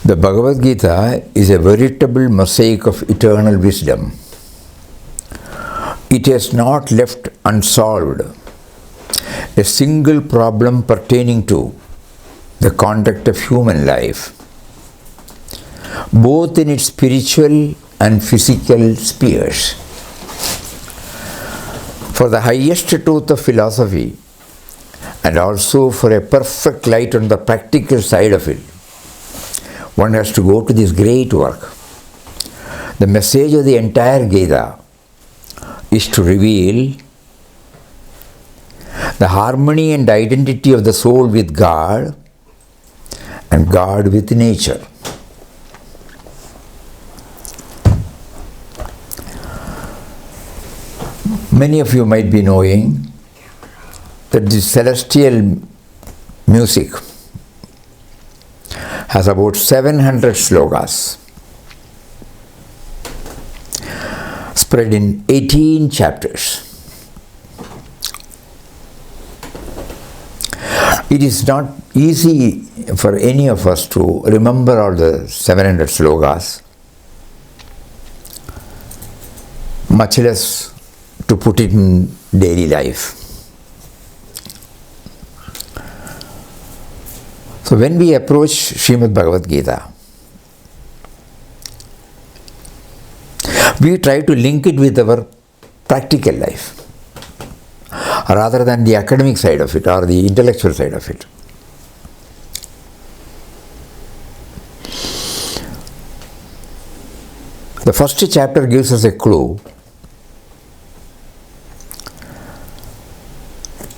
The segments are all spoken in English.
The Bhagavad Gita is a veritable mosaic of eternal wisdom. It has not left unsolved a single problem pertaining to the conduct of human life, both in its spiritual and physical spheres. For the highest truth of philosophy, and also for a perfect light on the practical side of it, one has to go to this great work. The message of the entire Gita is to reveal the harmony and identity of the soul with God and God with nature. Many of you might be knowing that the celestial music has about 700 shlokas spread in 18 chapters. It is not easy for any of us to remember all the 700 shlokas, much less to put it in daily life. So when we approach Srimad Bhagavad Gita, we try to link it with our practical life rather than the academic side of it or the intellectual side of it. The first chapter gives us a clue.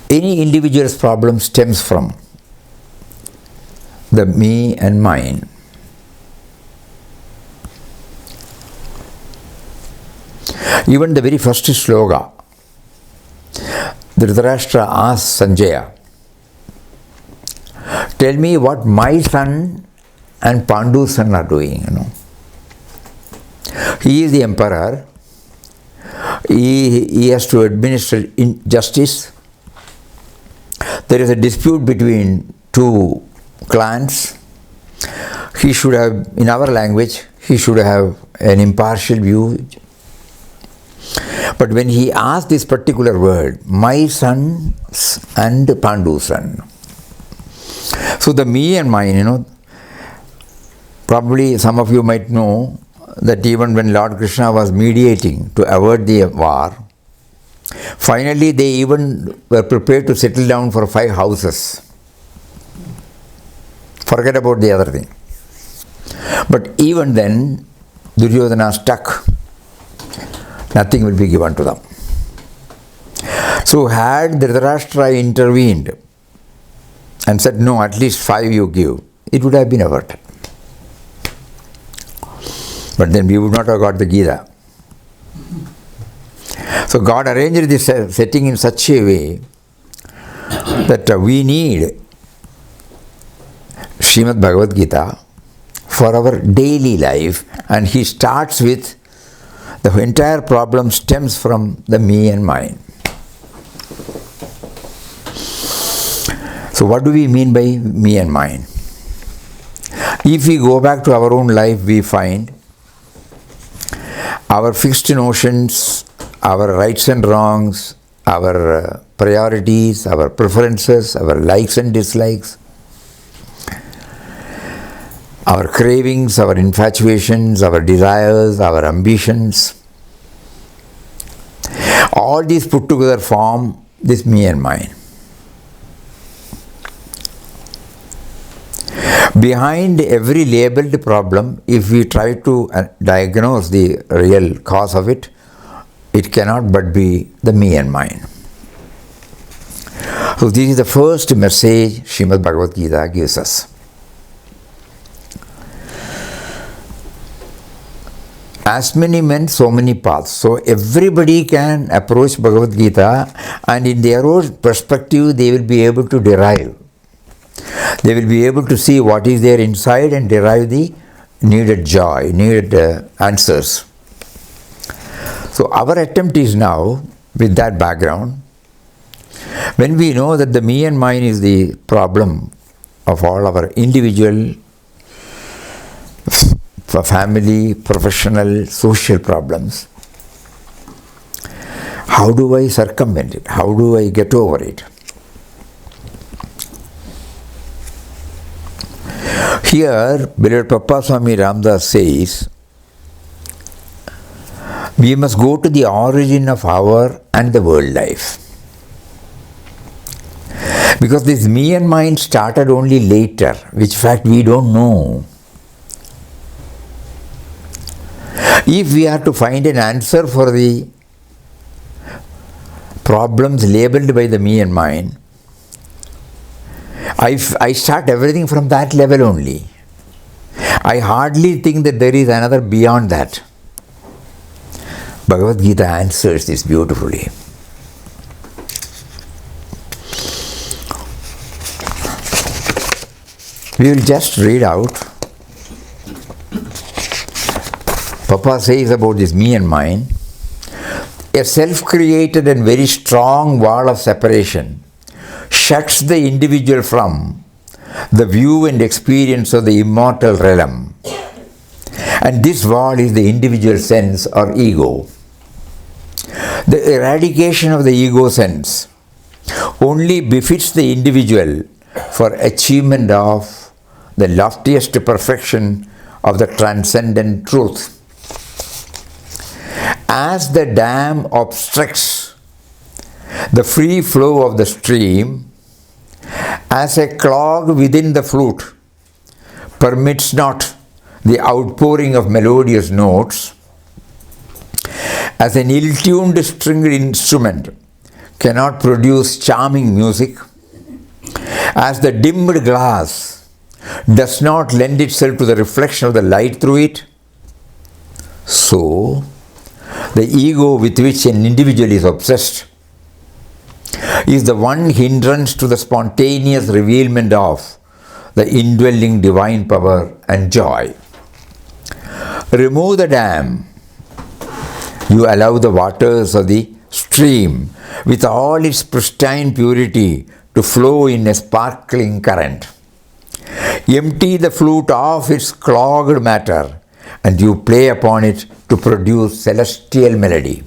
Any individual's problem stems from the me and mine. Even the very first shloka, Dhritarashtra asks Sanjaya, tell me what my son and Pandu's son are doing, He is the emperor. He has to administer justice. There is a dispute between two clans. He should have, in our language, he should have an impartial view. But when he asked this particular word, my son and Pandu's son. So the me and mine, probably some of you might know that even when Lord Krishna was mediating to avert the war, finally they even were prepared to settle down for 5 houses. Forget about the other thing. But even then, Duryodhana stuck. Nothing will be given to them. So had Dhritarashtra intervened and said, no, at least 5 you give, it would have been averted. But then we would not have got the Gita. So God arranged this setting in such a way that we need Srimad Bhagavad Gita for our daily life, and he starts with the entire problem stems from the me and mine. So what do we mean by me and mine? If we go back to our own life, we find our fixed notions, our rights and wrongs, our priorities, our preferences, our likes and dislikes, our cravings, our infatuations, our desires, our ambitions, all these put together form this me and mine. Behind every labeled problem, if we try to diagnose the real cause of it, it cannot but be the me and mine. So this is the first message Srimad Bhagavad Gita gives us. As many men, so many paths. So everybody can approach Bhagavad Gita, and in their own perspective they will be able to derive. They will be able to see what is there inside and derive the needed joy, needed answers. So our attempt is now, with that background, when we know that the me and mine is the problem of all our individual for family, professional, social problems. How do I circumvent it? How do I get over it? Here, beloved Papa Swami Ramdas says, we must go to the origin of our and the world life. Because this me and mine started only later, which fact we don't know. If we are to find an answer for the problems labeled by the me and mine, I start everything from that level only. I hardly think that there is another beyond that. Bhagavad Gita answers this beautifully. We will just read out. Papa says about this me and mine, a self-created and very strong wall of separation shuts the individual from the view and experience of the immortal realm. And this wall is the individual sense or ego. The eradication of the ego sense only befits the individual for achievement of the loftiest perfection of the transcendent truth. As the dam obstructs the free flow of the stream, as a clog within the flute permits not the outpouring of melodious notes, as an ill-tuned stringed instrument cannot produce charming music, as the dimmed glass does not lend itself to the reflection of the light through it, so the ego with which an individual is obsessed is the one hindrance to the spontaneous revealment of the indwelling divine power and joy. Remove the dam, you allow the waters of the stream with all its pristine purity to flow in a sparkling current. Empty the flute of its clogged matter and you play upon it to produce celestial melody.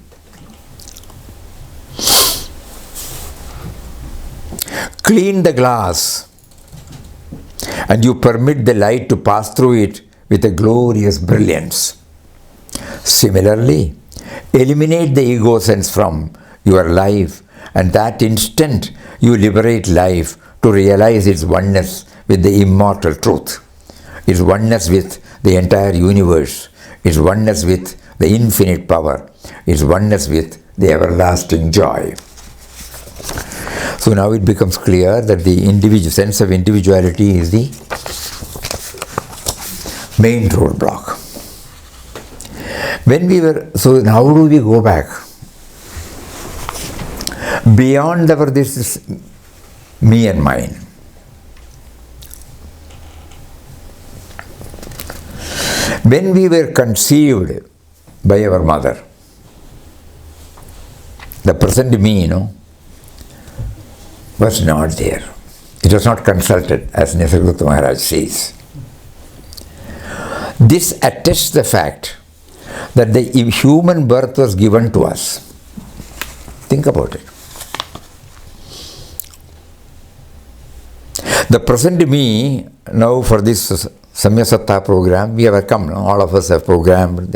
Clean the glass and you permit the light to pass through it with a glorious brilliance. Similarly, eliminate the ego sense from your life and that instant you liberate life to realize its oneness with the immortal truth, its oneness with the entire universe, its oneness with the infinite power, its oneness with the everlasting joy. So now it becomes clear that the individual sense of individuality is the main roadblock. So how do we go back? Beyond this me and mine. When we were conceived by our mother, the present me, was not there. It was not consulted, as Nisargadatta Maharaj says. This attests the fact that the human birth was given to us. Think about it. The present me, now for this Samya Satta program, we have come, all of us have programmed.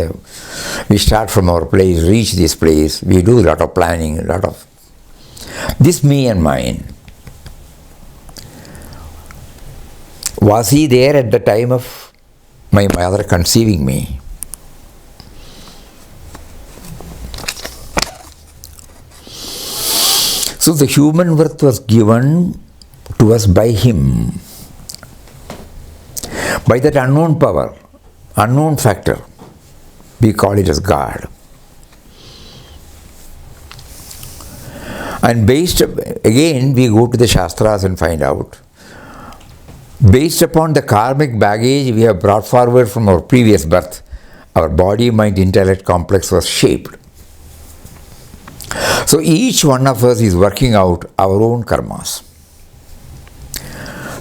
We start from our place, reach this place, we do a lot of planning, this me and mine. Was he there at the time of my mother conceiving me? So the human birth was given to us by him, by that unknown power, unknown factor. We call it as God. And again we go to the Shastras and find out, based upon the karmic baggage we have brought forward from our previous birth, our body, mind, intellect complex was shaped. So each one of us is working out our own karmas.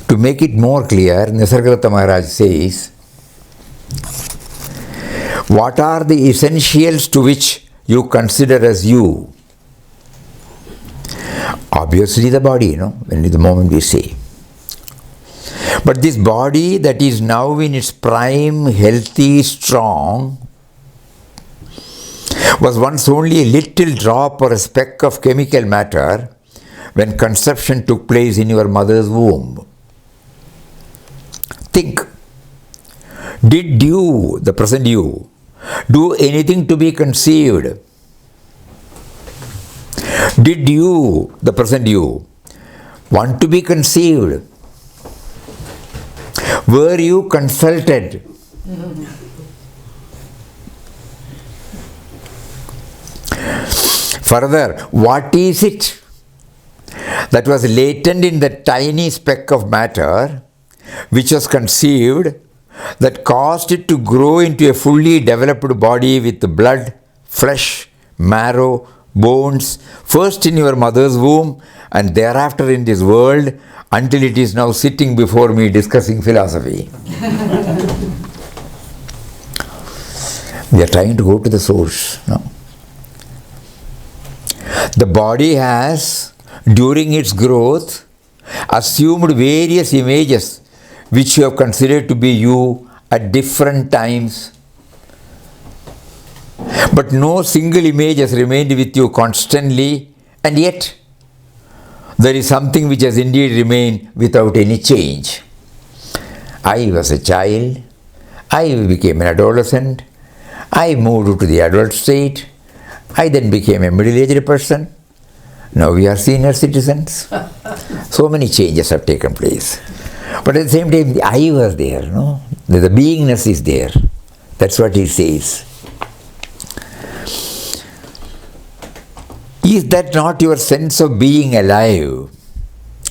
To make it more clear, Nisargadatta Maharaj says, What are the essentials to which you consider as you? Obviously the body, when the moment we say. But this body that is now in its prime, healthy, strong, was once only a little drop or a speck of chemical matter when conception took place in your mother's womb. Think. Did you, the present you, do anything to be conceived? Did you, the present you, want to be conceived? Were you consulted? Further, what is it that was latent in the tiny speck of matter which was conceived that caused it to grow into a fully developed body with blood, flesh, marrow, bones, first in your mother's womb and thereafter in this world until it is now sitting before me discussing philosophy? We are trying to go to the source. No? The body has, during its growth, assumed various images which you have considered to be you at different times. But no single image has remained with you constantly, and yet there is something which has indeed remained without any change. I was a child, I became an adolescent, I moved to the adult state, I then became a middle-aged person, now we are senior citizens. So many changes have taken place. But at the same time, the I was there, the beingness is there. That's what he says. Is that not your sense of being alive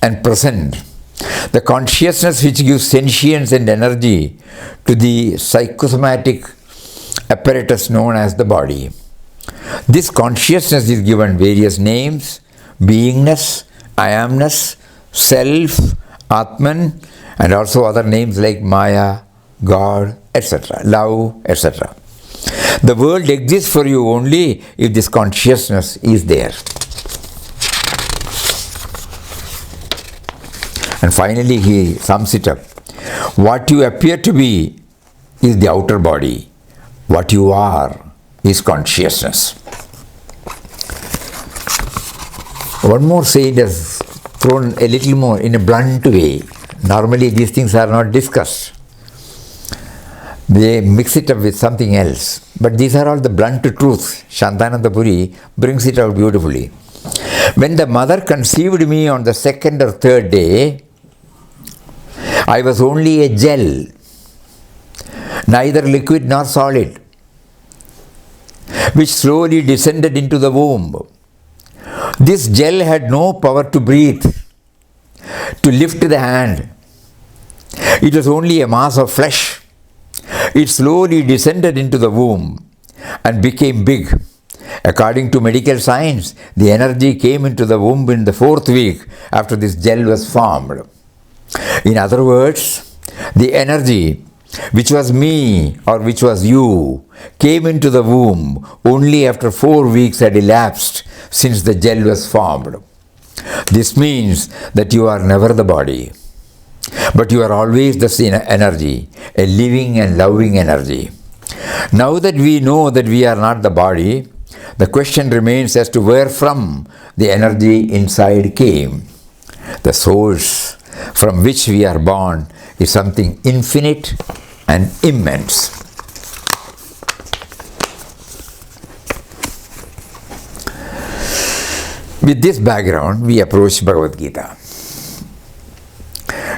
and present? The consciousness which gives sentience and energy to the psychosomatic apparatus known as the body. This consciousness is given various names: beingness, I amness, self, Atman, and also other names like Maya, God, etc., love, etc. The world exists for you only if this consciousness is there. And finally he sums it up. What you appear to be is the outer body. What you are is consciousness. One more saint has thrown a little more in a blunt way. Normally these things are not discussed. They mix it up with something else. But these are all the blunt truths. Shantananda Puri brings it out beautifully. When the mother conceived me on the second or third day, I was only a gel, neither liquid nor solid, which slowly descended into the womb. This gel had no power to breathe, to lift the hand. It was only a mass of flesh. It slowly descended into the womb and became big. According to medical science, the energy came into the womb in the 4th week after this gel was formed. In other words, the energy which was me or which was you came into the womb only after 4 weeks had elapsed since the gel was formed. This means that you are never the body, but you are always the energy, a living and loving energy. Now that we know that we are not the body, the question remains as to where from the energy inside came. The source from which we are born is something infinite and immense. With this background, we approach Bhagavad Gita.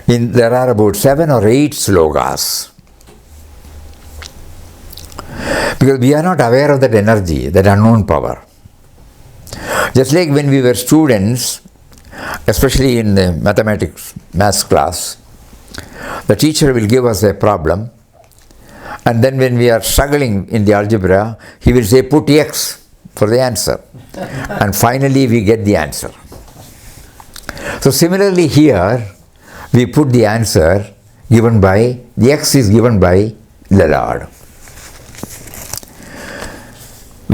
There are about 7 or 8 slokas. Because we are not aware of that energy, that unknown power. Just like when we were students, especially in the mathematics, maths class, the teacher will give us a problem, and then when we are struggling in the algebra, he will say, put X for the answer. And finally we get the answer. So similarly here, we put the answer given by, the X is given by the Lord.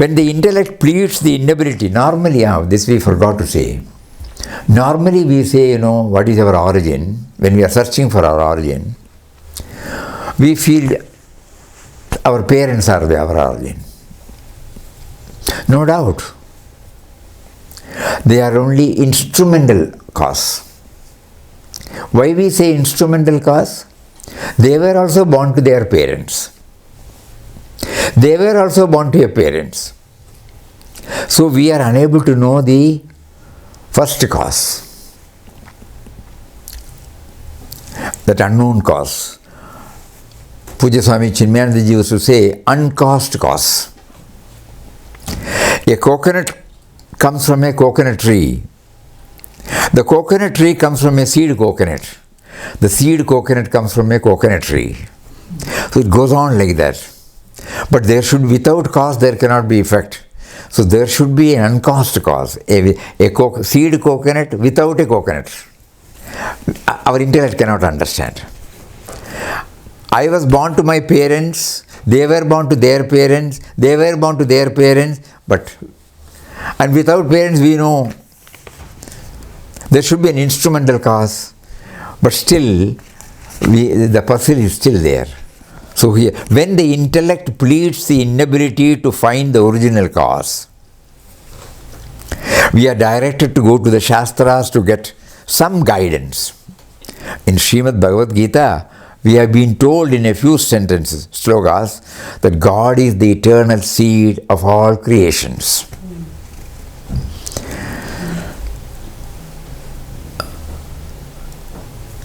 When the intellect pleads the inability, normally, this we forgot to say. Normally we say, what is our origin? When we are searching for our origin, we feel our parents are our origin. No doubt. They are only instrumental cause. Why we say instrumental cause? They were also born to their parents. They were also born to your parents. So we are unable to know the first cause. That unknown cause. Puja Swami Chinmayanandaji used to say, uncaused cause. A coconut comes from a coconut tree. The coconut tree comes from a seed coconut. The seed coconut comes from a coconut tree. So it goes on like that. But without cause there cannot be effect. So there should be an uncaused cause. A seed coconut without a coconut. Our intellect cannot understand. I was born to my parents, they were born to their parents, they were born to their parents, and without parents we know there should be an instrumental cause, but still the puzzle is still there. So here, when the intellect pleads the inability to find the original cause, we are directed to go to the Shastras to get some guidance. In Srimad Bhagavad Gita, we have been told in a few sentences, Shlokas, that God is the eternal seed of all creations.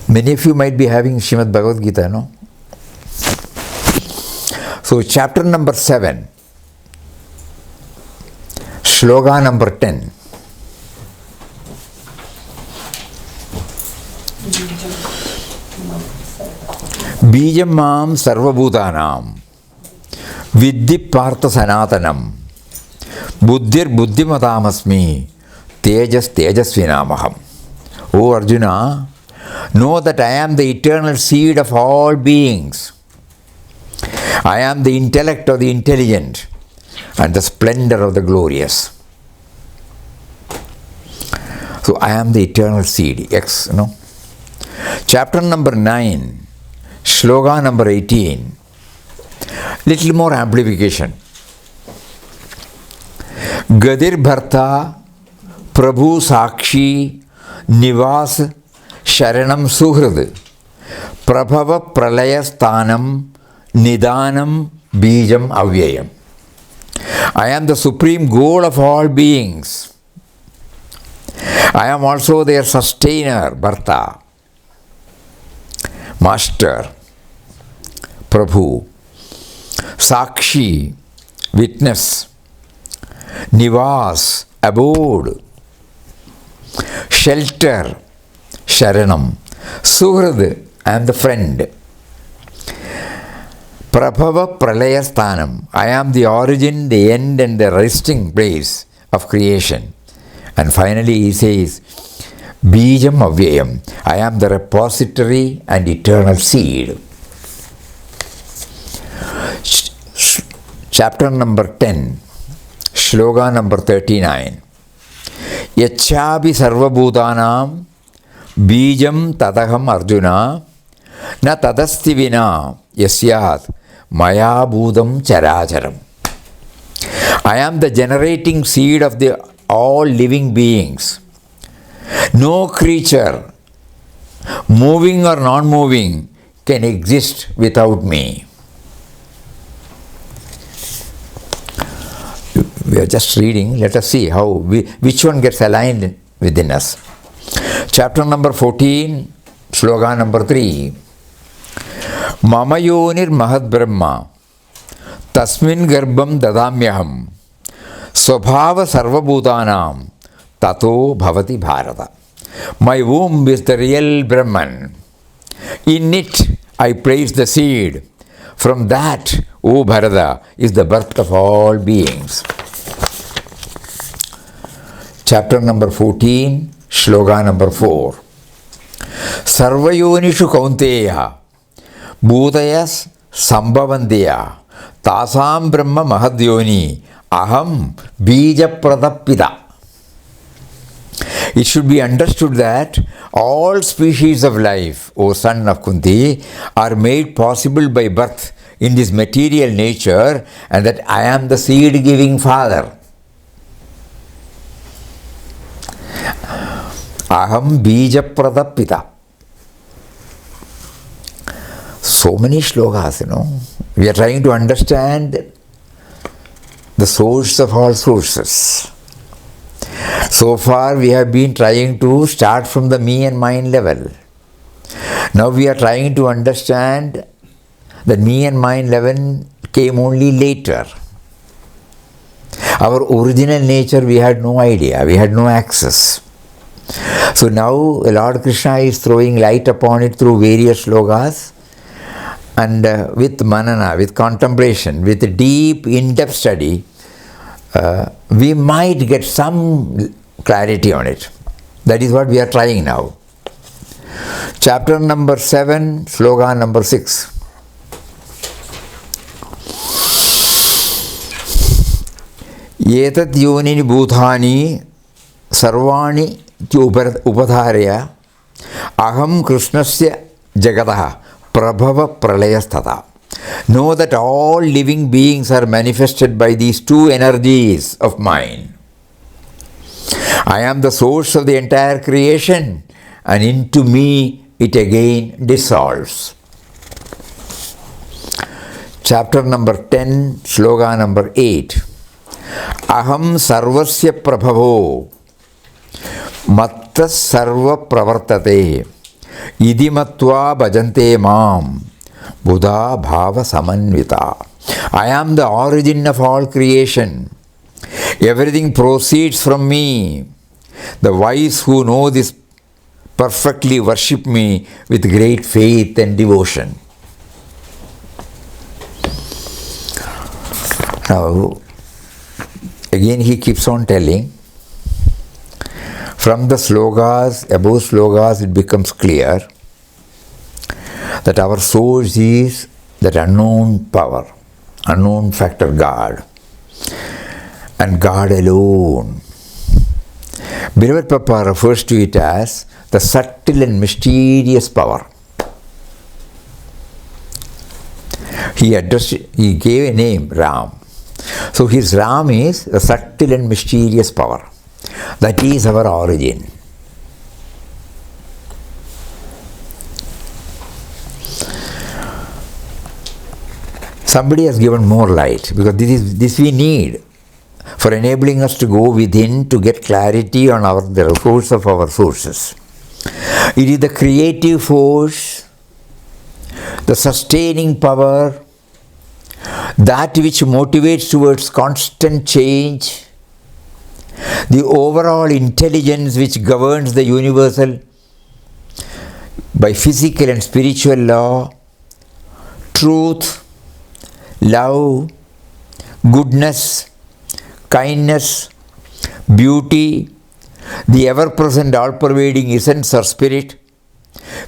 Many of you might be having Srimad Bhagavad Gita, no? So chapter number 7, Shloka number 10. Bijam mam sarvabhutanam Viddhi partha sanatanam Buddhir buddhimatamasmi Tejas tejasvinamaham. O Arjuna, know that I am the eternal seed of all beings. I am the intellect of the intelligent and the splendor of the glorious. So I am the eternal seed. Chapter number 9, Shloka number 18. Little more amplification. Gadir Bharta Prabhu Sakshi Nivas Sharanam Suhrad Prabhava Pralaya Sthanam Nidanam Bijam Avyayam. I am the supreme goal of all beings. I am also their sustainer, Bharta, Master, Prabhu, Sakshi, witness, Nivas, abode, shelter, Sharanam, Suhrad, I am the friend. Prabhava Pralaya Sthanam, I am the origin, the end and the resting place of creation. And finally he says, Bijam Avyayam, I am the repository and eternal seed. Chapter number 10, Shloka number 39. Yachabi sarvabhutanam Bijam tadaham Arjuna na tadasti vina yasyat maya bhudam characharam. I am the generating seed of all living beings. No creature, moving or non-moving, can exist without me. We are just reading. Let us see which one gets aligned within us. Chapter number 14, Shloka number 3. Mama yonir mahad brahma tasmin garbham dadamyaham swabhava sarvabhutanam tato bhavati bharata. My womb is the real Brahman. In it I place the seed. From that, O Bharata, is the birth of all beings. Chapter number 14, Shloka number 4. Sarvayonishu kaunteya bhutayas sambhavandeya tasam brahma mahadyoni Aham bija pradapita. It should be understood that all species of life, O son of Kunti, are made possible by birth in this material nature, and that I am the seed-giving father. Aham bija pradapita. So many shlokas, We are trying to understand the source of all sources. So far we have been trying to start from the me and mine level. Now we are trying to understand that me and mine level came only later. Our original nature we had no idea, we had no access. So now Lord Krishna is throwing light upon it through various shlokas, and with manana, with contemplation, with deep in-depth study, we might get some clarity on it. That is what we are trying now. Chapter number 7, sloka number 6. Etat yonini bhutani sarvani upadharya aham krishnasya jagataha prabhava pralayastata. Know that all living beings are manifested by these two energies of mine. I am the source of the entire creation, and into me it again dissolves. Chapter number 10, sloka number 8. Aham sarvasya prabhavo matta sarva pravartate idimatva bhajante mam Buddha bhava samanvita. I am the origin of all creation. Everything proceeds from me. The wise who know this perfectly worship me with great faith and devotion. Now, again he keeps on telling. From the slokas, above slokas, it becomes clear that our source is that unknown power, unknown factor God, and God alone. Beloved Papa refers to it as the subtle and mysterious power. He gave a name, Ram. So his Ram is the subtle and mysterious power. That is our origin. Somebody has given more light, because this we need for enabling us to go within to get clarity on the source of our sources. It is the creative force, the sustaining power, that which motivates towards constant change, the overall intelligence which governs the universal by physical and spiritual law, truth, love, goodness, kindness, beauty, the ever-present, all-pervading essence or spirit,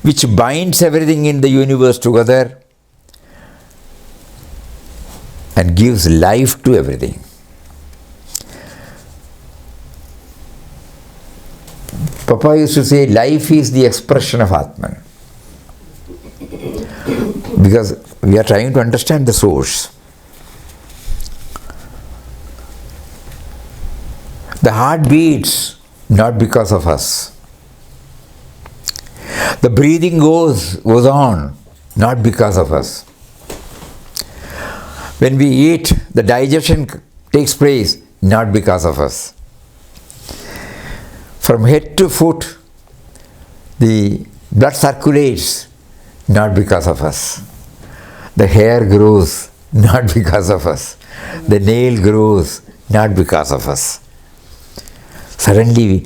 which binds everything in the universe together and gives life to everything. Papa used to say, life is the expression of Atman. Because we are trying to understand the source. The heart beats not because of us. The breathing goes on not because of us. When we eat, the digestion takes place not because of us. From head to foot, the blood circulates not because of us. The hair grows not because of us. The nail grows not because of us. Suddenly,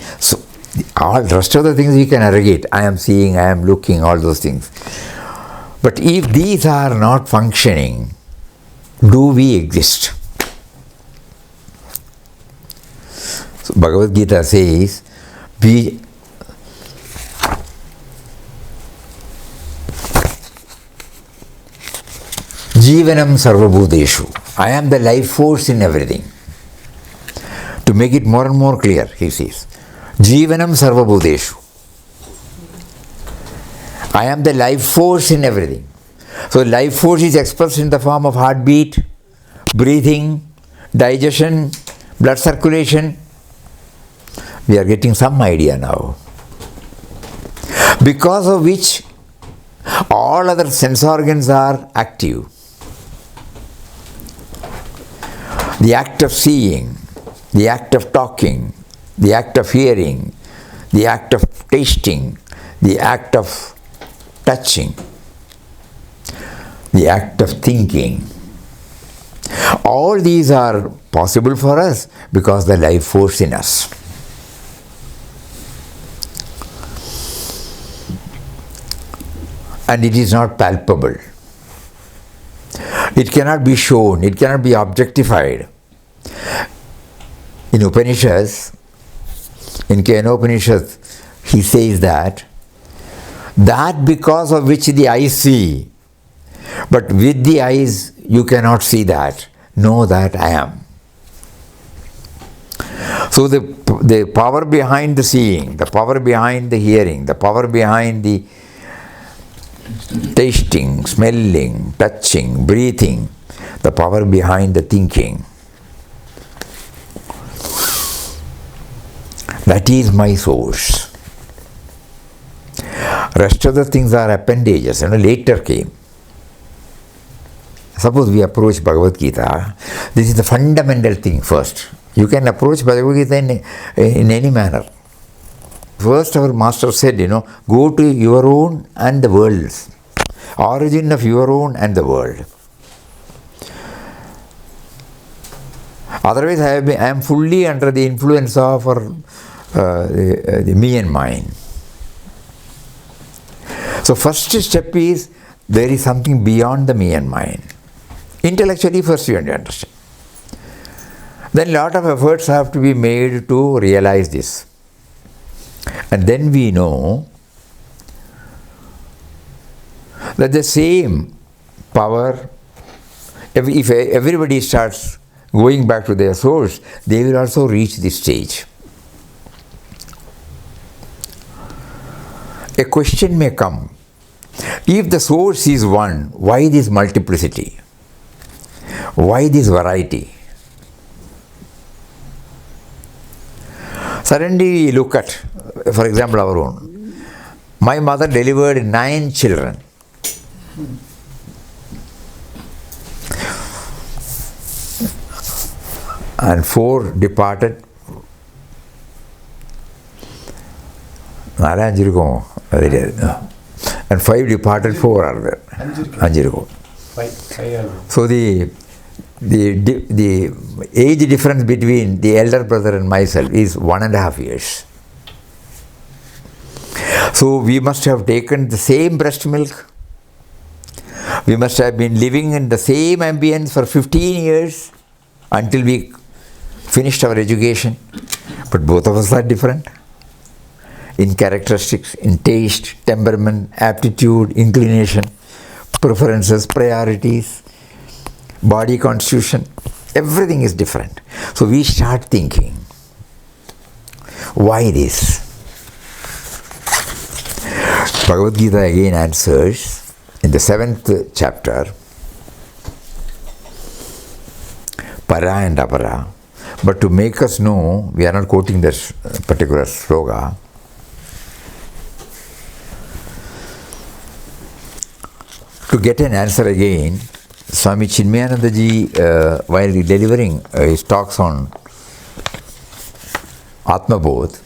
all rest of the things we can arrogate. I am seeing, I am looking, all those things. But if these are not functioning, do we exist? So Bhagavad Gita says, Jivanam sarvabhuteshu. I am the life force in everything. To make it more and more clear, he says, Jivanam Sarva Bhuteshu. I am the life force in everything. So life force is expressed in the form of heartbeat, breathing, digestion, blood circulation. We are getting some idea now. Because of which all other sense organs are active. The act of seeing, the act of talking, the act of hearing, the act of tasting, the act of touching, the act of thinking. All these are possible for us because the life force in us. And it is not palpable. It cannot be shown, it cannot be objectified. In Upanishads, in Kenopanishad, he says that because of which the eyes see, but with the eyes you cannot see that, know that I am. So the power behind the seeing, the power behind the hearing, the power behind the tasting, smelling, touching, breathing, the power behind the thinking. That is my source. Rest of the things are appendages, later came. Suppose we approach Bhagavad Gita, this is the fundamental thing first. You can approach Bhagavad Gita in any manner. First our master said, go to your own and the world's. Origin of your own and the world. Otherwise I am fully under the influence of the me and mine. So first step is, there is something beyond the me and mine. Intellectually first you have to understand. Then lot of efforts have to be made to realize this. And then we know that the same power, if everybody starts going back to their source, they will also reach this stage. A question may come, if the source is one, why this multiplicity? Why this variety? Suddenly we look at, for example, our own. My mother delivered 9 children. And 4 departed. And 5 departed, 4 are there. 5. So the age difference between the elder brother and myself is 1.5 years. So we must have taken the same breast milk. We must have been living in the same ambience for 15 years until we finished our education. But both of us are different in characteristics, in taste, temperament, aptitude, inclination, preferences, priorities, body constitution. Everything is different. So we start thinking, why this? Bhagavad Gita again answers in the 7th chapter, para and apara. But to make us know, we are not quoting this particular sloka. To get an answer again, Swami Chinmayanandaji, while delivering his talks on Atmabodh,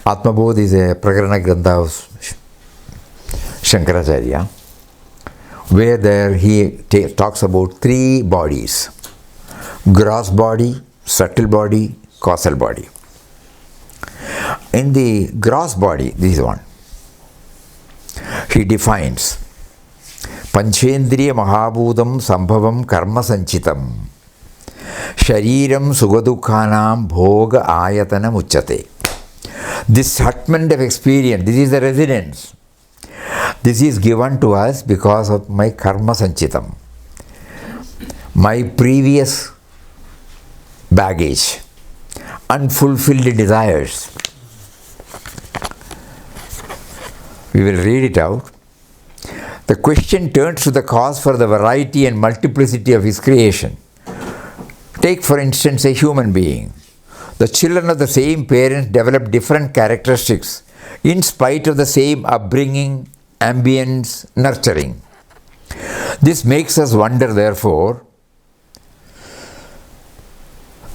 Atmabodh is a Prakarana Grantha of Shankaracharya, where there he talks about 3 bodies: gross body, subtle body, causal body. In the gross body, this is one. He defines Panchendriya Mahabhudam Sambhavam Karma Sanchitam Shariram Sugadukhanam Bhoga Ayatana Muchate. This hutment of experience, this is the residence. This is given to us because of my karma sanchitam, my previous baggage, unfulfilled desires. We will read it out. The question turns to the cause for the variety and multiplicity of his creation. Take, for instance, a human being. The children of the same parents develop different characteristics in spite of the same upbringing, ambience, nurturing. This makes us wonder, therefore.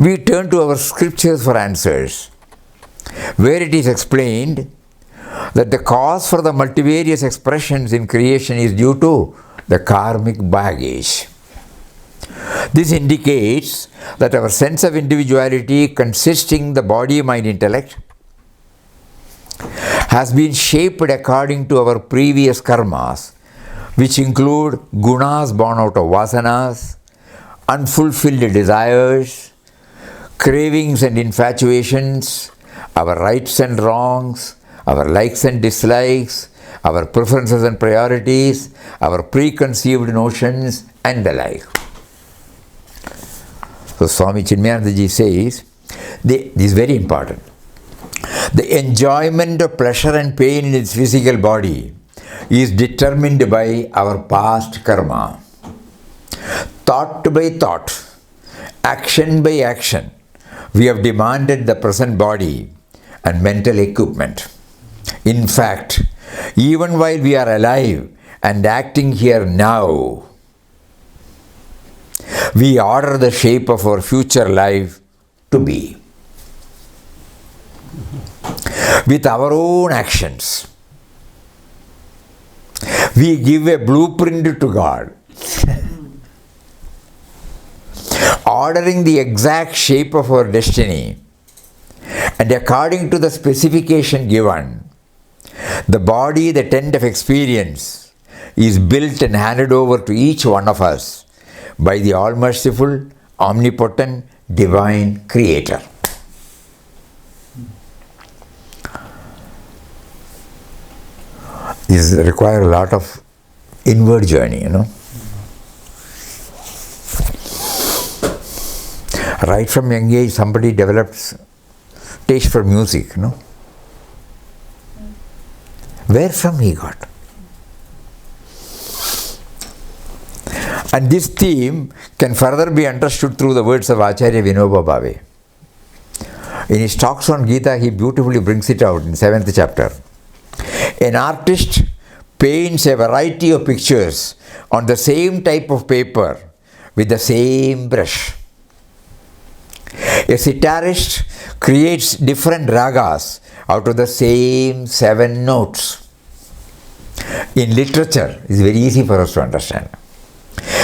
We turn to our scriptures for answers, where it is explained that the cause for the multivarious expressions in creation is due to the karmic baggage. This indicates that our sense of individuality, consisting the body, mind, intellect, has been shaped according to our previous karmas, which include gunas born out of vasanas, unfulfilled desires, cravings and infatuations, our rights and wrongs, our likes and dislikes, our preferences and priorities, our preconceived notions, and the like. So Swami Chinmayanandaji says, this is very important. The enjoyment of pleasure and pain in its physical body is determined by our past karma. Thought by thought, action by action, we have demanded the present body and mental equipment. In fact, even while we are alive and acting here now, we order the shape of our future life to be. With our own actions, we give a blueprint to God, ordering the exact shape of our destiny, and according to the specification given, the body, the tent of experience, is built and handed over to each one of us by the all-merciful, omnipotent, divine Creator. This requires a lot of inward journey, Right from young age, somebody develops taste for music, Where from he got? And this theme can further be understood through the words of Acharya Vinoba Bhave. In his talks on Gita, he beautifully brings it out in 7th chapter. An artist paints a variety of pictures on the same type of paper with the same brush. A sitarist creates different ragas out of the same 7 notes. In literature, it's very easy for us to understand.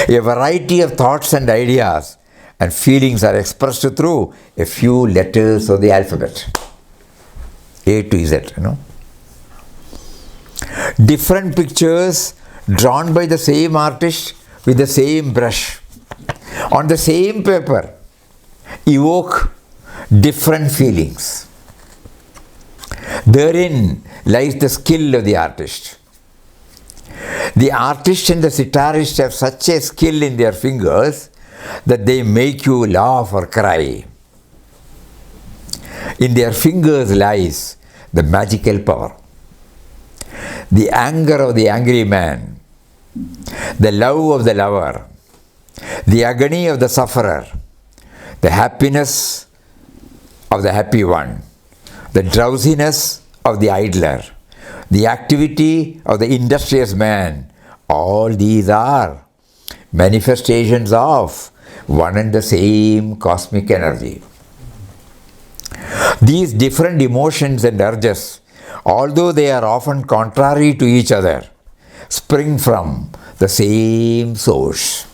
A variety of thoughts and ideas and feelings are expressed through a few letters of the alphabet. A to Z, Different pictures drawn by the same artist with the same brush on the same paper evoke different feelings. Therein lies the skill of the artist. The artist and the sitarist have such a skill in their fingers that they make you laugh or cry. In their fingers lies the magical power. The anger of the angry man, the love of the lover, the agony of the sufferer, the happiness of the happy one, the drowsiness of the idler, the activity of the industrious man, all these are manifestations of one and the same cosmic energy. These different emotions and urges, although they are often contrary to each other, spring from the same source.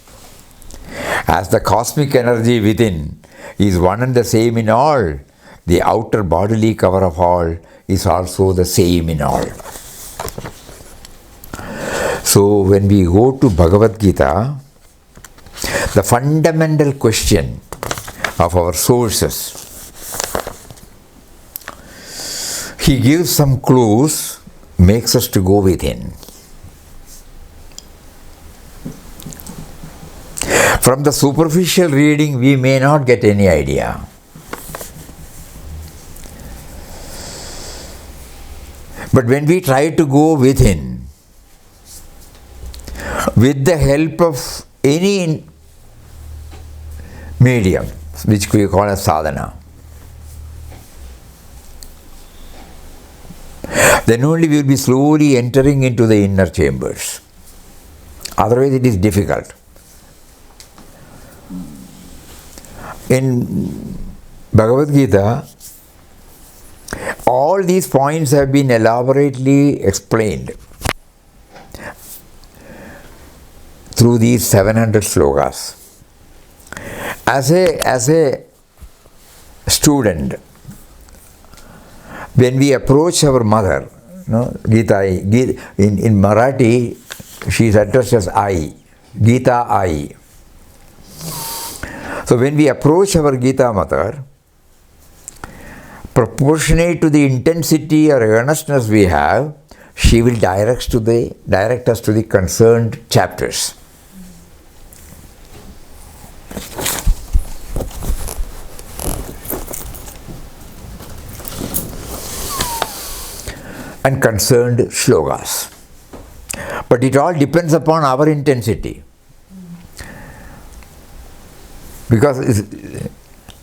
As the cosmic energy within is one and the same in all, the outer bodily cover of all is also the same in all. So when we go to Bhagavad Gita, the fundamental question of our sources, he gives some clues, makes us to go within. From the superficial reading, we may not get any idea. But when we try to go within, with the help of any medium, which we call as sadhana, then only we will be slowly entering into the inner chambers. Otherwise it is difficult. In Bhagavad Gita, all these points have been elaborately explained through these 700 slokas. As a student, when we approach our mother, Gita, in Marathi, she is addressed as I, Gita I. So when we approach our Gita mother, proportionate to the intensity or earnestness we have, she will direct us to the concerned chapters. And concerned shlokas. But it all depends upon our intensity. Because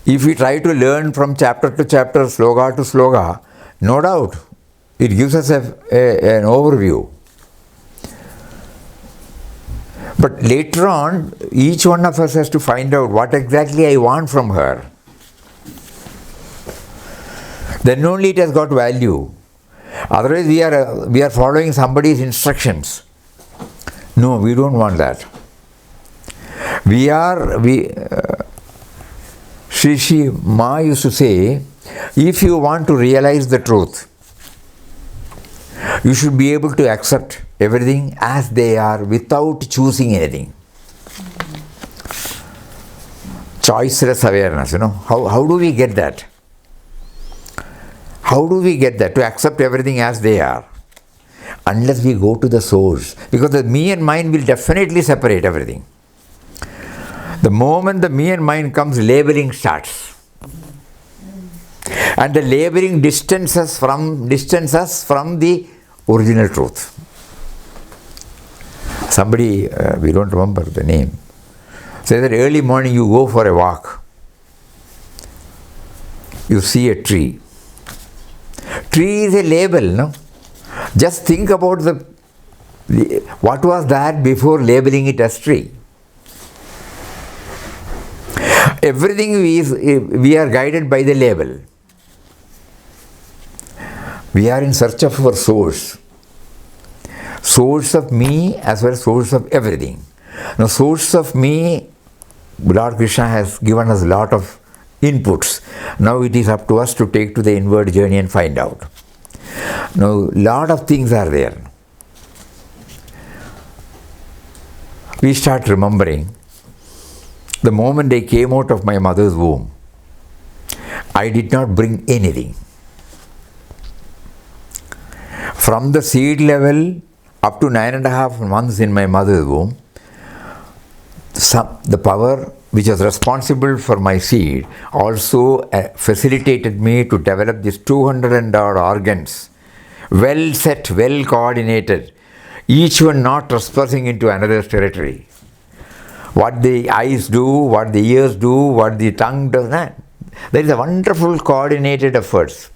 if we try to learn from chapter to chapter, sloka to sloka, no doubt it gives us an overview. But later on, each one of us has to find out what exactly I want from her. Then only it has got value. Otherwise we are following somebody's instructions. No, we don't want that. Sri Ma used to say, if you want to realize the truth, you should be able to accept everything as they are without choosing anything. Choiceless awareness, How do we get that? How do we get that? To accept everything as they are? Unless we go to the source. Because the me and mine will definitely separate everything. The moment the me and mine comes, labeling starts. And the labeling distances us from the original truth. Somebody, we don't remember the name, says that early morning you go for a walk. You see a tree. Tree is a label, no? Just think about what was that before labeling it as tree. Everything we are guided by the label. We are in search of our source. Source of me as well as source of everything. Now, source of me, Lord Krishna has given us a lot of inputs. Now it is up to us to take to the inward journey and find out. Now, lot of things are there. We start remembering the moment I came out of my mother's womb, I did not bring anything. From the seed level up to 9.5 months in my mother's womb, the power which was responsible for my seed also facilitated me to develop these 200 and odd organs, well set, well coordinated, each one not trespassing into another's territory. What the eyes do, what the ears do, what the tongue does not. There is a wonderful coordinated efforts.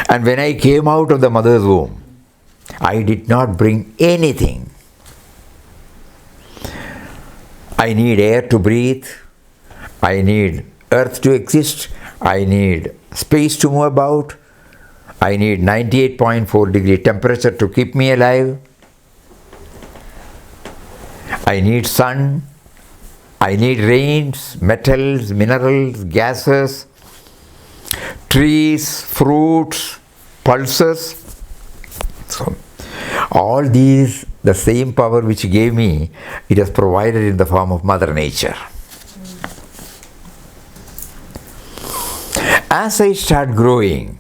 And when I came out of the mother's womb, I did not bring anything. I need air to breathe, I need earth to exist, I need space to move about, I need 98.4 degree temperature to keep me alive, I need sun, I need rains, metals, minerals, gases, trees, fruits, pulses. So, all these, the same power which gave me, it has provided in the form of Mother Nature. As I start growing,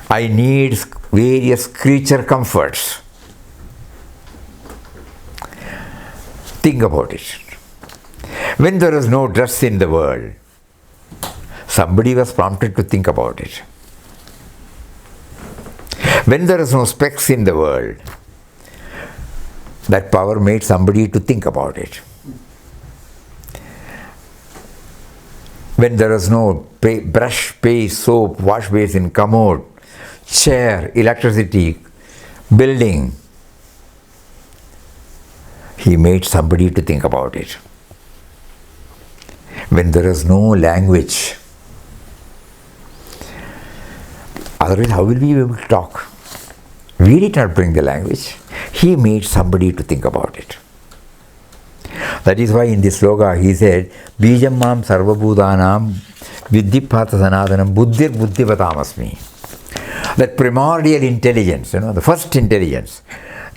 I need various creature comforts. Think about it. When there was no dress in the world, somebody was prompted to think about it. When there is no specs in the world, that power made somebody to think about it. When there is no brush, paste, soap, wash basin, commode, chair, electricity, building, he made somebody to think about it. When there is no language, otherwise how will we be able to talk? We did not bring the language. He made somebody to think about it. That is why in this sloka he said, Bijam mam sarvabhudanam viddhipata sanadanam buddhir buddhivatamasmi. That primordial intelligence, the first intelligence.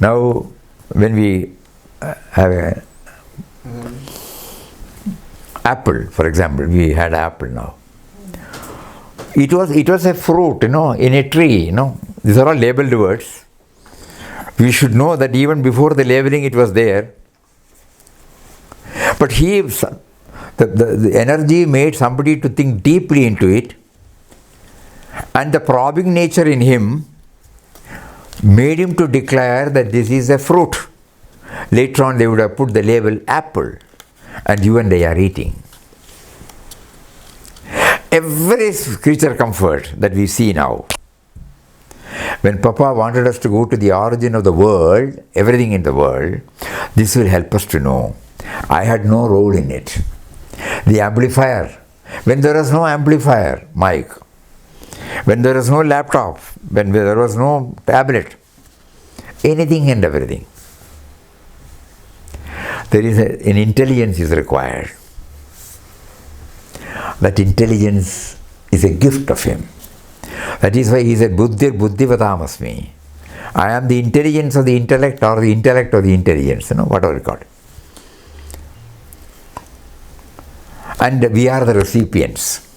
Now, when we have a apple, for example, we had apple now. It was a fruit, in a tree, These are all labeled words. We should know that even before the labeling it was there. But the energy made somebody to think deeply into it, and the probing nature in him made him to declare that this is a fruit. Later on they would have put the label apple, and you and I are eating. Every creature comfort that we see now. When Papa wanted us to go to the origin of the world, everything in the world, this will help us to know. I had no role in it. The amplifier, when there was no amplifier, mic, when there was no laptop, when there was no tablet, anything and everything, there is an intelligence is required. That intelligence is a gift of him. That is why he said, Buddhir buddhivatamasmi. I am the intelligence of the intellect, or the intellect of the intelligence, whatever you call it. And we are the recipients.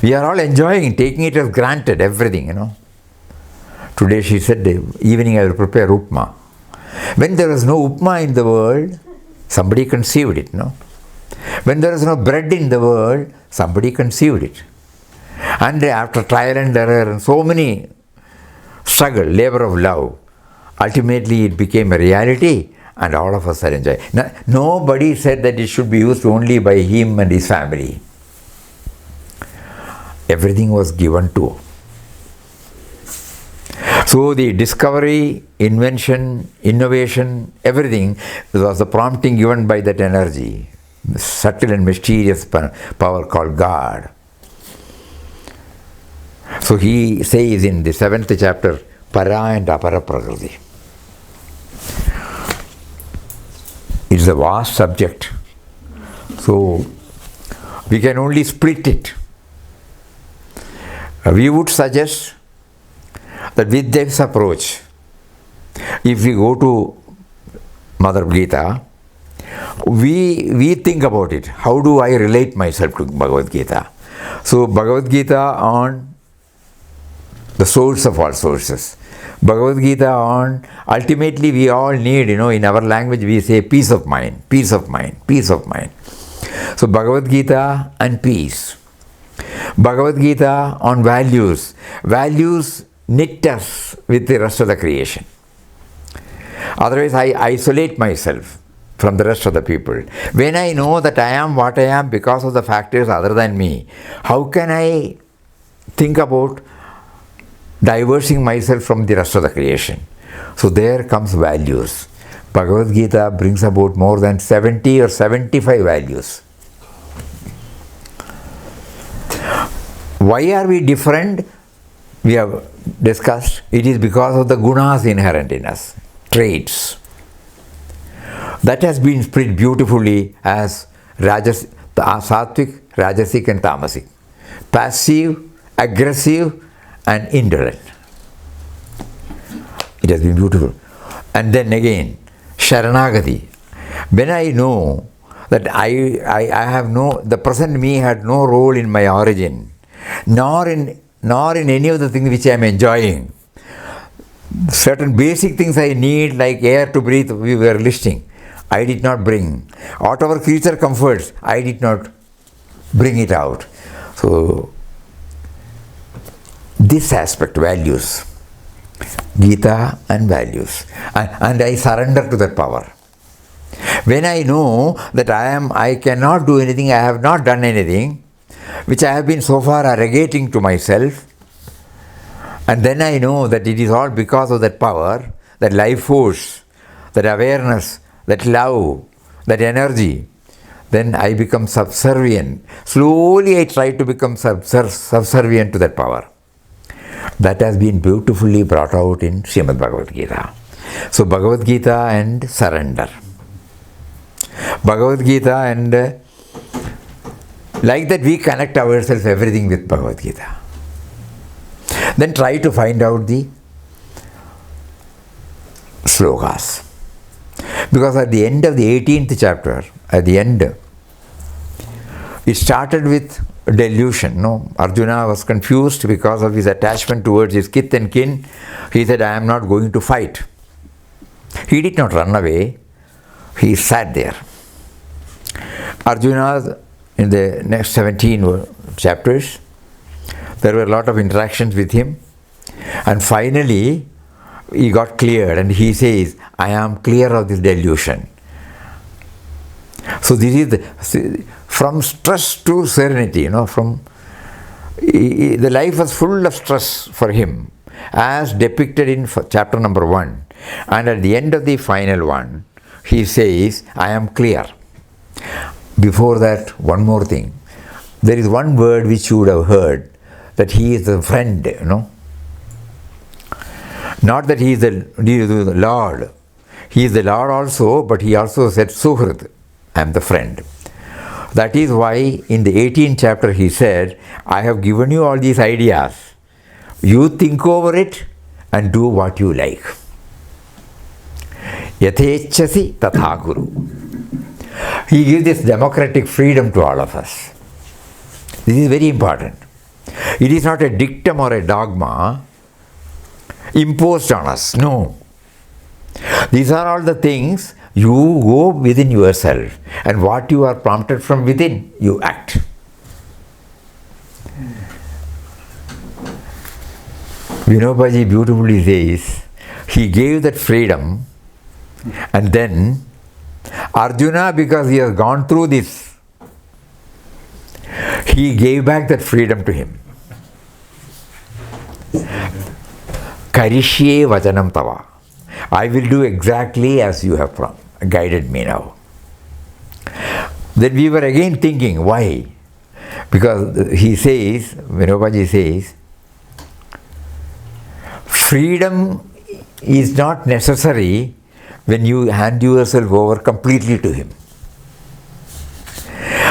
We are all enjoying, taking it as granted, everything, Today she said, evening I will prepare upma. When there was no upma in the world, somebody conceived it, When there was no bread in the world, somebody conceived it. And after trial and error and so many struggle, labor of love, ultimately it became a reality, and all of us are enjoying. Now, nobody said that it should be used only by him and his family. Everything was given to. So the discovery, invention, innovation, everything was the prompting given by that energy, the subtle and mysterious power called God. So he says in the 7th chapter, Para and Apara Prakriti. It's a vast subject. So we can only split it. We would suggest that with this approach, if we go to Bhagavad Gita, we think about it. How do I relate myself to Bhagavad Gita? So Bhagavad Gita on the source of all sources. Bhagavad Gita on, ultimately we all need, in our language we say peace of mind, peace of mind, peace of mind. So Bhagavad Gita and peace. Bhagavad Gita on values. Values knit us with the rest of the creation. Otherwise I isolate myself from the rest of the people. When I know that I am what I am because of the factors other than me, how can I think about diversing myself from the rest of the creation? So there comes values. Bhagavad Gita brings about more than 70 or 75 values. Why are we different? We have discussed. It is because of the gunas inherent in us, traits. That has been split beautifully as sattvic, rajasic and tamasic. Passive, aggressive and indolent. It has been beautiful. And then again, Sharanagati. When I know that I have the present me had no role in my origin, nor in any of the things which I am enjoying. Certain basic things I need, like air to breathe, we were listing. I did not bring. Whatever creature comforts, I did not bring it out. So this aspect, values. Gita and values. And I surrender to that power. When I know that I cannot do anything, I have not done anything, which I have been so far arrogating to myself, and then I know that it is all because of that power, that life force, that awareness, that love, that energy, then I become subservient. Slowly I try to become subservient to that power. That has been beautifully brought out in Srimad Bhagavad Gita. So Bhagavad Gita and surrender. Bhagavad Gita and like that we connect ourselves everything with Bhagavad Gita. Then try to find out the Shlokas. Because at the end of the 18th chapter, at the end, it started with delusion. No, Arjuna was confused because of his attachment towards his kith and kin. He said, I am not going to fight. He did not run away. He sat there. Arjuna, in the next 17 chapters, there were a lot of interactions with him. And finally, he got cleared and he says, I am clear of this delusion. So this is from stress to serenity, the life was full of stress for him, as depicted in chapter number 1. And at the end of the final one, he says, I am clear. Before that, one more thing. There is one word which you would have heard, that he is the friend, Not that he is the Lord. He is the Lord also, but he also said, Suhrit, I am the friend. That is why in the 18th chapter he said, I have given you all these ideas. You think over it and do what you like. Yathechasi tatha guru. He gives this democratic freedom to all of us. This is very important. It is not a dictum or a dogma imposed on us. No. These are all the things you go within yourself, and what you are prompted from within, you act. Vinobaji beautifully says, he gave that freedom, and then Arjuna, because he has gone through this, he gave back that freedom to him. Karishye vajanam tava. I will do exactly as you have guided me now. Then we were again thinking, why? Because he says, Vinobaji says, freedom is not necessary when you hand yourself over completely to him.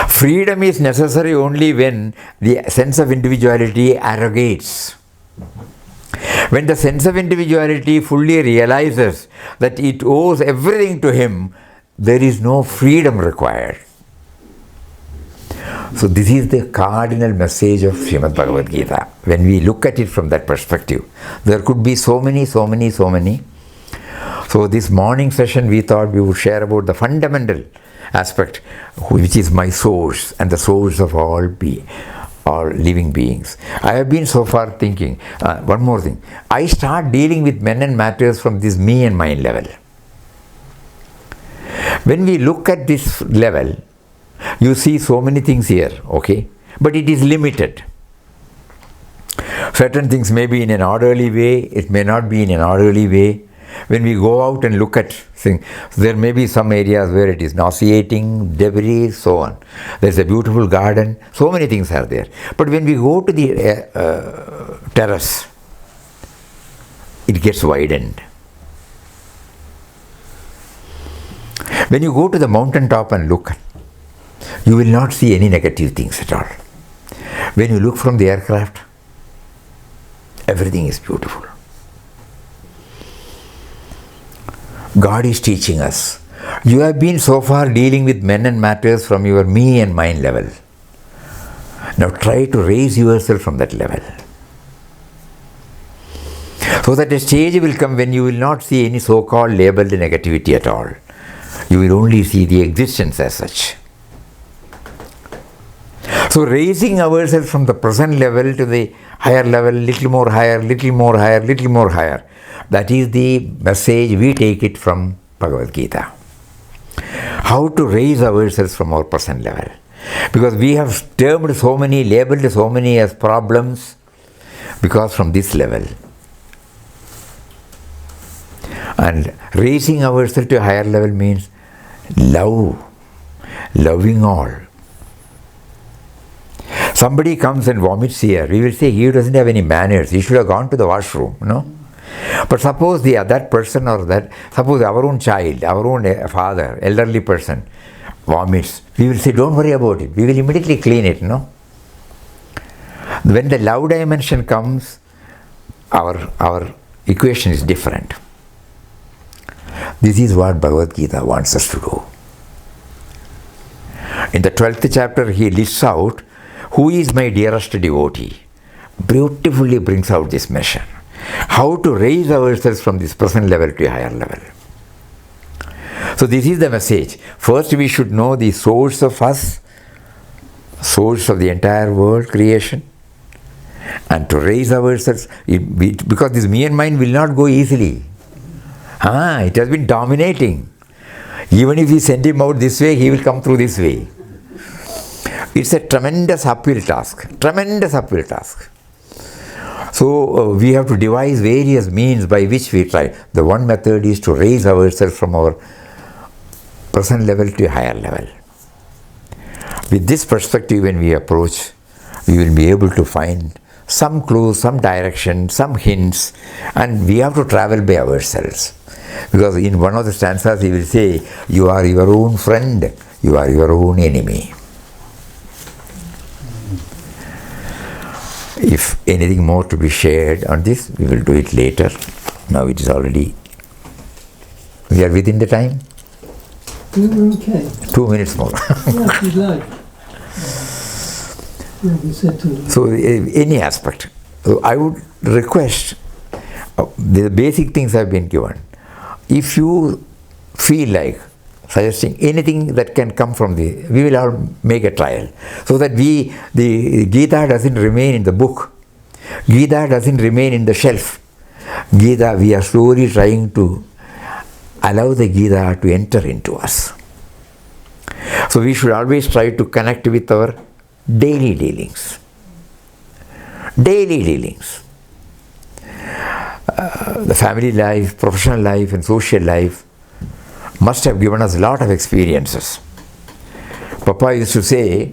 Freedom is necessary only when the sense of individuality arrogates. When the sense of individuality fully realizes that it owes everything to him, there is no freedom required. So this is the cardinal message of Srimad Bhagavad Gita. When we look at it from that perspective, there could be so many. So this morning session we thought we would share about the fundamental aspect, which is my source and the source of all living beings. I have been so far thinking, one more thing, I start dealing with men and matters from this me and mine level. When we look at this level, you see so many things here, okay? But it is limited. Certain things may be in an orderly way, it may not be in an orderly way. When we go out and look at things, there may be some areas where it is nauseating, debris, so on. There's a beautiful garden, so many things are there. But when we go to the terrace, it gets widened. When you go to the mountain top and look, you will not see any negative things at all. When you look from the aircraft, everything is beautiful. God is teaching us. You have been so far dealing with men and matters from your me and mine level. Now try to raise yourself from that level. So that a stage will come when you will not see any so-called labeled negativity at all. You will only see the existence as such. So raising ourselves from the present level to the higher level, little more higher, little more higher, little more higher. That is the message we take it from Bhagavad Gita. How to raise ourselves from our present level. Because we have termed so many, labeled so many as problems, because from this level. And raising ourselves to a higher level means love, loving all. Somebody comes and vomits here, we will say he doesn't have any manners, he should have gone to the washroom, no? But suppose that person or suppose our own child, our own father, elderly person vomits, we will say don't worry about it, we will immediately clean it, no? When the love dimension comes, our equation is different. This is what Bhagavad Gita wants us to do. In the 12th chapter, he lists out who is my dearest devotee. Beautifully brings out this measure. How to raise ourselves from this present level to a higher level. So this is the message. First we should know the source of us, source of the entire world, creation. And to raise ourselves, because this me and mind will not go easily. It has been dominating. Even if we send him out this way, he will come through this way. It's a tremendous uphill task. Tremendous uphill task. So we have to devise various means by which we try. The one method is to raise ourselves from our present level to a higher level. With this perspective, when we approach, we will be able to find some clues, some direction, some hints, and we have to travel by ourselves. Because in one of the stanzas he will say, you are your own friend, you are your own enemy. If anything more to be shared on this, we will do it later. Now it is already, we are within the time? We're okay. 2 minutes more. Yeah, if you'd like. So any aspect. So I would request, the basic things have been given. If you feel like suggesting anything that can come from we will all make a trial. So that the Gita doesn't remain in the book. Gita doesn't remain in the shelf. Gita, we are slowly trying to allow the Gita to enter into us. So we should always try to connect with our daily dealings. Daily dealings. The family life, professional life and social life must have given us a lot of experiences. Papa used to say,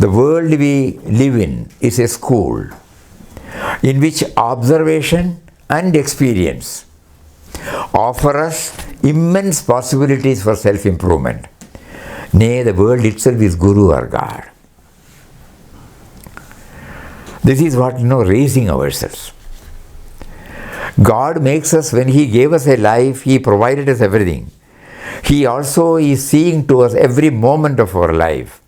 the world we live in is a school in which observation and experience offer us immense possibilities for self-improvement. Nay, the world itself is Guru or God. This is what, raising ourselves. God makes us, when He gave us a life, He provided us everything. He also is seeing to us every moment of our life.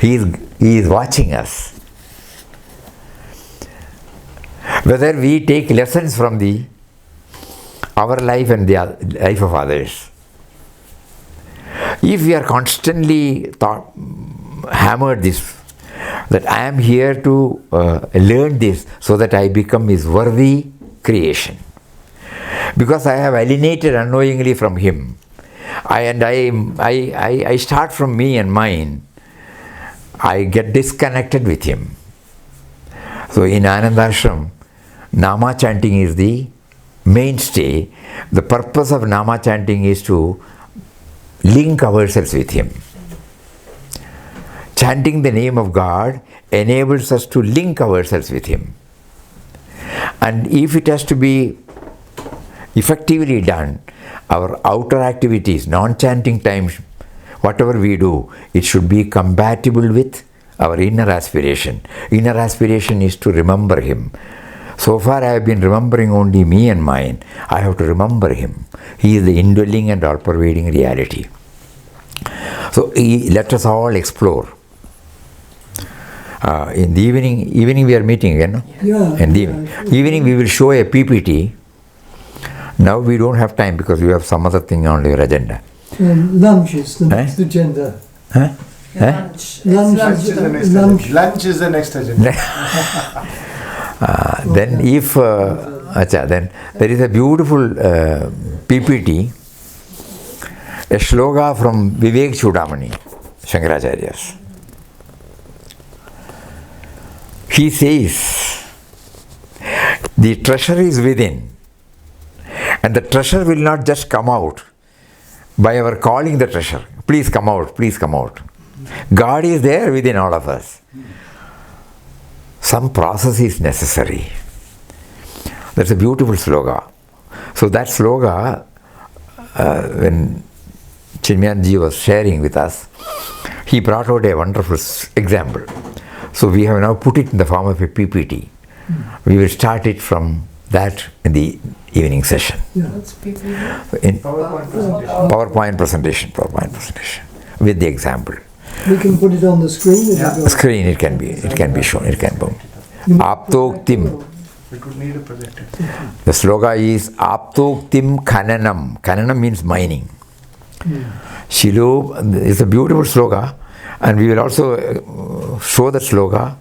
He is watching us. Whether we take lessons from our life and the life of others. If we are constantly hammered this, that I am here to learn this so that I become His worthy creation. Because I have alienated unknowingly from Him. I start from me and mine. I get disconnected with Him. So in Ananda Ashram, Nama chanting is the mainstay. The purpose of Nama chanting is to link ourselves with Him. Chanting the name of God enables us to link ourselves with Him. And if it has to be effectively done, our outer activities, non-chanting times, whatever we do, it should be compatible with our inner aspiration. Inner aspiration is to remember Him. So far I have been remembering only me and mine. I have to remember Him. He is the indwelling and all-pervading reality. So let us all explore. In the evening we are meeting again, no? Yeah. In the evening we will show a PPT. Now we don't have time because you have some other thing on your agenda. Lunch is the next agenda. Huh? Lunch is the next agenda. Then if, then there is a beautiful PPT, a shloka from Vivek Chudamani, Shankaracharya's. He says, the treasure is within, and the treasure will not just come out by our calling the treasure. Please come out, please come out. God is there within all of us. Some process is necessary. That's a beautiful sloka. So that sloka, when Chinmayanji was sharing with us, he brought out a wonderful example. So we have now put it in the form of a PPT. We will start it from that in the evening session. Yeah. In PowerPoint presentation. With the example. We can put it on the screen. Screen it can be shown. It can be. Aptoktim. We could need a projector. The sloka is Aptoktim Khananam. Khananam means mining. Shilo is a beautiful sloka, and we will also show the sloka.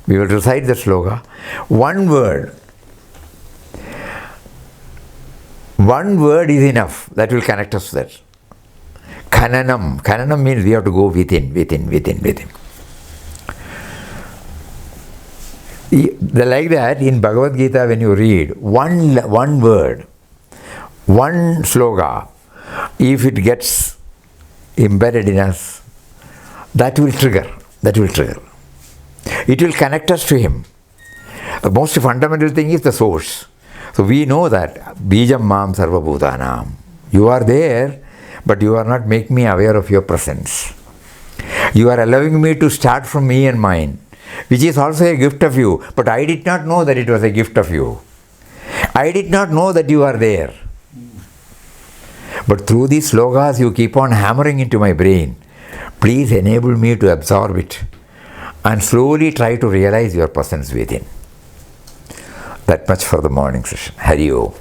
We will recite the sloka. One word is enough. That will connect us to that. Khananam. Khananam means we have to go within. Like that, in Bhagavad Gita, when you read one word, one sloka, if it gets embedded in us, that will trigger. It will connect us to Him. The most fundamental thing is the source. So we know that Bijam Mam Sarva Bhutanam. You are there, but you are not making me aware of your presence. You are allowing me to start from me and mine, which is also a gift of you, but I did not know that it was a gift of you. I did not know that you are there. But through these slokas, you keep on hammering into my brain. Please enable me to absorb it and slowly try to realize your presence within. That much for the morning session. Hari Om.